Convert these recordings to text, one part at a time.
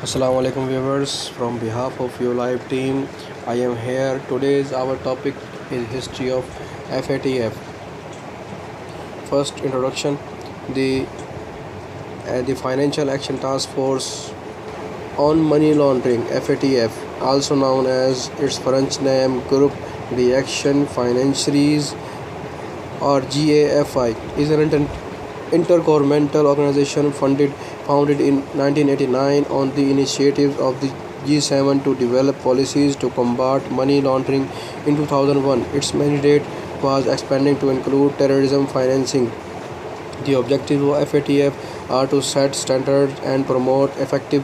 Assalamu alaikum viewers. From behalf of your live team, I am here. Today's our topic is history of FATF. First introduction: the the Financial Action Task Force on Money Laundering (FATF), also known as its French name Group d'Action Financiers or GAFI, is an intergovernmental organization founded in 1989 on the initiatives of the G7 to develop policies to combat money laundering. In 2001, its mandate was expanded to include terrorism financing. The objectives of FATF are to set standards and promote effective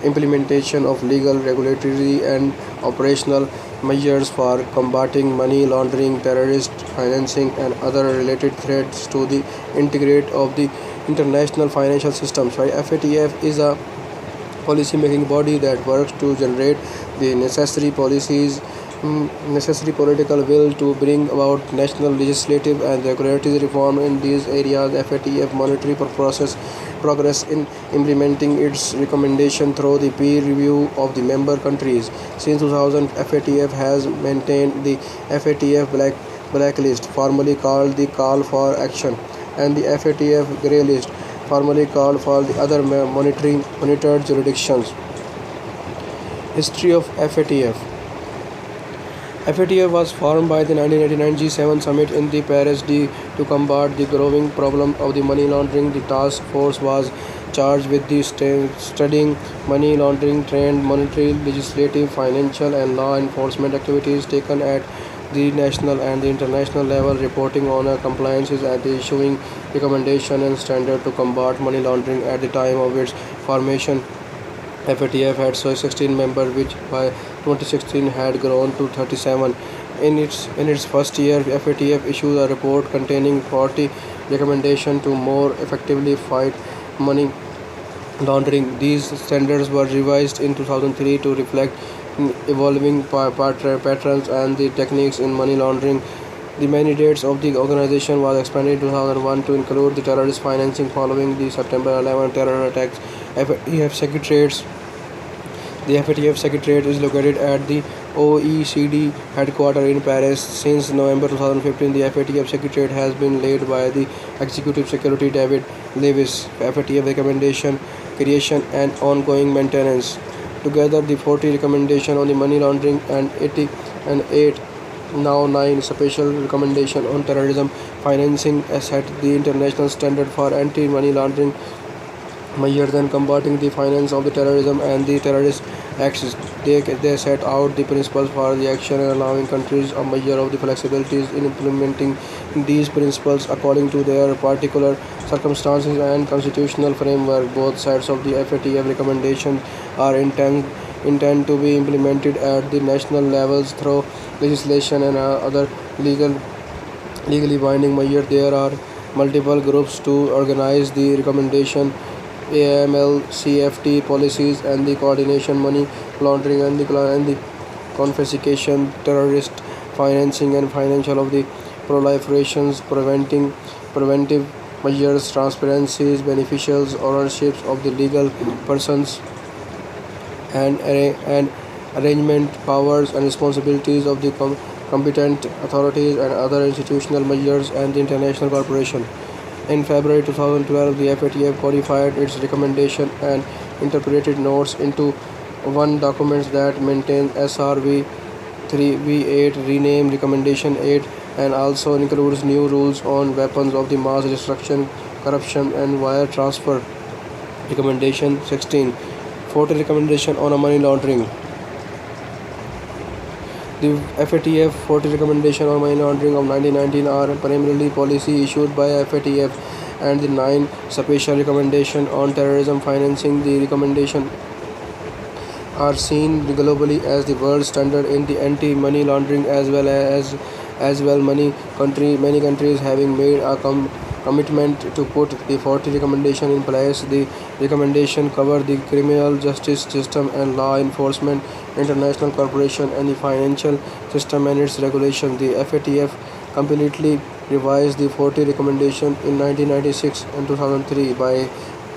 implementation of legal, regulatory, and operational measures for combating money laundering, terrorist financing, and other related threats to the integrity of the international financial systems. Right? FATF is a policy-making body that works to generate the necessary political will to bring about national legislative and regulatory reform in these areas. FATF monitoring progress in implementing its recommendation through the peer review of the member countries. Since 2000, FATF has maintained the FATF blacklist, formerly called the Call for Action, and the FATF grey list, formerly called for the other monitored jurisdictions. History of FATF. FATF was formed by the 1989 G7 summit in the Paris to combat the growing problem of the money laundering. The task force was charged with the studying money laundering trend, monetary, legislative, financial, and law enforcement activities taken at the national and the international level, reporting on compliances at the issuing recommendation and standard to combat money laundering. At the time of its formation, FATF had 16 members, which by 2016 had grown to 37. In its first year, FATF issued a report containing 40 recommendations to more effectively fight money laundering. These standards were revised in 2003 to reflect evolving patterns and the techniques in money laundering. The mandates of the organization was expanded in 2001 to include the terrorist financing following the September 11 terror attacks. FATF secretariats The FATF Secretariat is located at the OECD headquarters in Paris. Since November 2015, the FATF Secretariat has been led by the Executive Secretary David Lewis. FATF recommendation, creation, and ongoing maintenance. Together, the 40 recommendations on the money laundering and 8 now 9 special recommendation on terrorism financing set the international standard for anti-money laundering measures and combating the finance of the terrorism and the terrorist acts. They set out the principles for the action and allowing countries a measure of the flexibilities in implementing these principles according to their particular circumstances and constitutional framework. Both sides of the FATF recommendations are intend to be implemented at the national levels through legislation and other legally binding measures. There are multiple groups to organize the recommendation: AML, CFT policies, and the coordination money laundering and the confiscation, terrorist financing and financial of the proliferations, preventive measures, transparencies, beneficials, ownerships of the legal persons, and arrangement powers and responsibilities of the competent authorities and other institutional measures and the international corporation. In February 2012, the FATF codified its recommendation and interpreted notes into one document that maintains SRV 3V8, renamed Recommendation 8, and also includes new rules on weapons of the mass destruction, corruption, and wire transfer. Recommendation 16, 40 recommendation on money laundering. The FATF 40 recommendation on money laundering of 1919 are primarily policy issued by FATF, and the 9 special recommendation on terrorism financing. The recommendation are seen globally as the world standard in the anti-money laundering as well many countries having made a commitment to put the 40 recommendation in place. The recommendation cover the criminal justice system and law enforcement, international cooperation, and the financial system and its regulation. The FATF completely revised the 40 recommendation in 1996 and 2003 by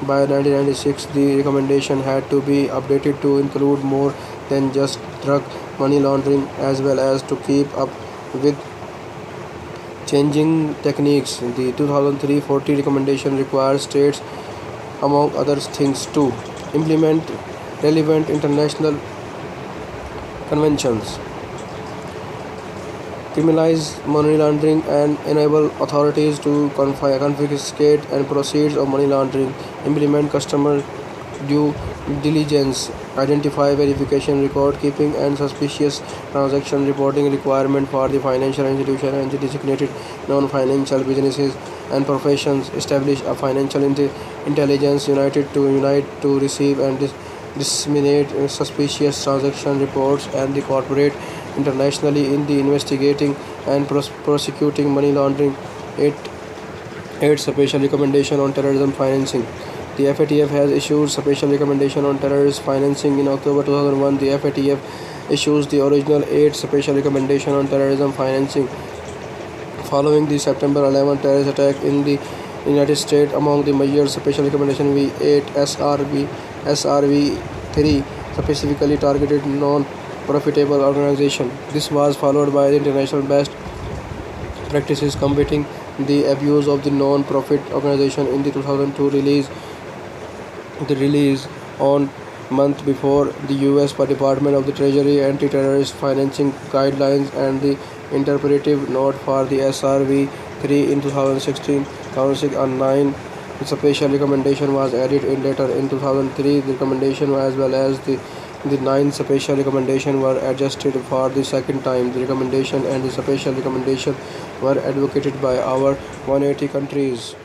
By 1996, the recommendation had to be updated to include more than just drug money laundering, as well as to keep up with changing techniques. The 2003 40 recommendation requires states, among other things, to implement relevant international conventions, criminalize money laundering, and enable authorities to confiscate and proceeds of money laundering, implement customer due diligence, identify verification, record keeping, and suspicious transaction reporting requirement for the financial institution and the designated non-financial businesses and professions, establish a financial intelligence unit to receive and disseminate suspicious transaction reports and the cooperate internationally in the investigating and prosecuting money laundering. 8. 8. Special recommendation on terrorism financing. The FATF has issued special recommendation on terrorist financing in October 2001. The FATF issues the original 8 special recommendation on terrorism financing following the September 11 terrorist attack in the United States. Among the major special recommendation V8 SRV 3 specifically targeted non-profitable organization. This was followed by the international best practices combating the abuse of the non-profit organization in the 2002 release. The release on month before the U.S. Department of the Treasury anti-terrorist financing guidelines and the interpretive note for the SRV 3 in 2016. 2009 special recommendation was added in later in 2003. The recommendation as well as the 9 special recommendation were adjusted for the second time. The recommendation and the special recommendation were advocated by over 180 countries.